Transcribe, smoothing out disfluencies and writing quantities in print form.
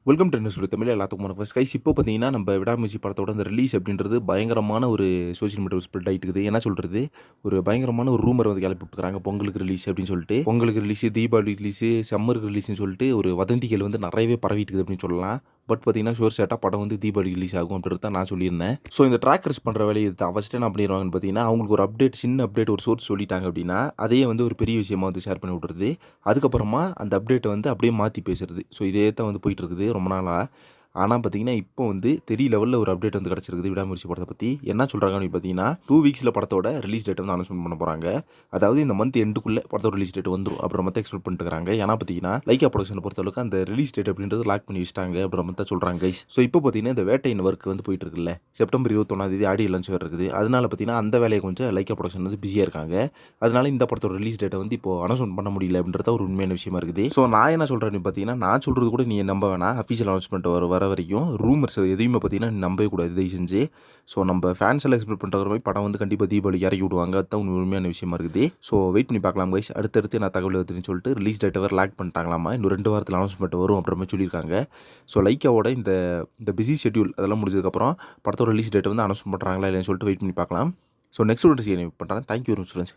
Welcome to news Tamil எல்லாத்துக்கும் வணக்கம் guys. இப்போ பார்த்தீங்கன்னா நம்ம விடாமுயற்சி படத்தோட அந்த ரிலீஸ் அப்படின்றது பயங்கரமான ஒரு சோஷியல் மீடியா ஸ்ப்ரெட் ஆகிட்டு இருக்குது. என்ன சொல்கிறது, ஒரு பயங்கரமான ஒரு ரூமர் வந்து கிளப்பி விட்டுருக்காங்க. பொங்கலுக்கு ரிலீஸ் அப்படின்னு சொல்லிட்டு, பொங்கலுக்கு ரிலீஸ், தீபாவளி ரிலீஸ், சம்மருக்கு ரிலீஸ்னு சொல்லிட்டு ஒரு வதந்திகள் வந்து நிறையவே பரவிட்டு இருக்குது அப்படின்னு சொல்லலாம். பட் பார்த்தீங்கன்னா ஷோர் ஷாட்டாக படம் வந்து தீபாவளி ரிலீஸ் ஆகும் அப்படின்றது தான் நான் சொல்லியிருந்தேன். ஸோ இந்த ட்ராக்கர்ஸ் பண்ணுற வேலையை தான் ஃபஸ்ட்டு என்ன பண்ணிடுவாங்கன்னு பார்த்தீங்கன்னா, அவங்களுக்கு ஒரு அப்டேட், சின்ன அப்டேட் ஒரு சோர்ஸ் சொல்லிட்டாங்க அப்படின்னா அதையே வந்து ஒரு பெரிய விஷயமா வந்து ஷேர் பண்ணி விட்றது. அதுக்கப்புறமா அந்த அப்டேட்டை வந்து அப்படியே மாற்றி பேசுறது. ஸோ இதே தான் வந்து போயிட்டு இருக்குது ரொம்ப நாளாக. ஆனால் பார்த்தீங்கன்னா, இப்போ வந்து தெரிய லெவலில் ஒரு அப்டேட் வந்து கிடச்சிருக்குது விடாமுயற்சி படத்தை பற்றி. என்ன சொல்கிறாங்க அப்படின்னு பார்த்தீங்கன்னா, 2 வீக்ஸில் படத்தோட ரிலீஸ் டேட் வந்து அனௌன்ஸ்மெண்ட் பண்ண போகிறாங்க. அதாவது இந்த மந்த் எண்டுக்குள்ளே படத்தோட ரிலீஸ் டேட் வந்துடும் அப்படின்ற மாதிரி எக்ஸ்பெக்ட் பண்ணிட்டுருக்காங்க. ஏன்னா பார்த்தீங்கன்னா, லைக்கா ப்ரொடக்ஷனை பொறுத்தளவுக்கு அந்த ரிலீஸ் டேட் அப்படின்றது லாக் பண்ணி வச்சிட்டாங்க அப்படின்ற மாதிரி தான் சொல்கிறாங்க கைஸ். ஸோ இப்போ பார்த்தீங்கன்னா, இந்த வேட்டையின் ஒர்க் வந்து போயிட்டு இருக்குல்ல, செப்டம்பர் 21 ஆடியோ லான்ச் வேறு இருக்குது. அதனால பார்த்தீங்கன்னா, அந்த வேலையை கொஞ்சம் லைக்கா ப்ரொடக்ஷன் வந்து பிஸியாக இருக்காங்க. அதனால இந்த படத்தோட ரிலீஸ் டேட்டை வந்து இப்போ அனௌன்ஸ்மெண்ட் பண்ண முடியல அப்படின்றத ஒரு உண்மையான விஷயமா இருக்குது. ஸோ நான் என்ன சொல்கிறேன்னு பார்த்தீங்கன்னா, நான் சொல்கிறது கூட நீ நம்ப வேணாம். அஃபிஷியல் அனௌன்ஸ்மெண்ட் வர வரைக்கும் ரூமர்ஸ் எதையுமே பார்த்தீங்கன்னா நம்பவே கூடாது தயவு செஞ்சு. ஸோ நம்ம ஃபேன்ஸ் எல்லாம் எக்ஸ்பெக்ட் பண்ணுற மாதிரி படம் வந்து கண்டிப்பாக தீபாவளிக்கு இறக்கி விடுவாங்க. அதுதான் உண்மையான விஷயமா இருக்குது. ஸோ வெயிட் பண்ணி பார்க்கலாம் கைஸ். அடுத்தடுத்து நான் தகவல் எடுத்துன்னு சொல்லிட்டு ரிலீஸ் டேட்டை வேறு லாக் பண்ணிட்டாங்களாமா. இன்னும் 2 வாரத்தில் அனௌன்ஸ்மெண்ட் வரும் அப்படின்ற மாதிரி சொல்லியிருக்காங்க. ஸோ லைக்காவோட இந்த பிஸி ஷெட்யூல் அதெல்லாம் முடிஞ்சதுக்கப்புறம் படத்தோட ரிலீஸ் டேட்டை வந்து அனௌன்ஸ் பண்ணுறாங்களா இல்லைன்னு சொல்லிட்டு வெயிட் பண்ணி பார்க்கலாம். ஸோ நெக்ஸ்ட் ஒரு பண்ணுறேன். Thank you very much friends.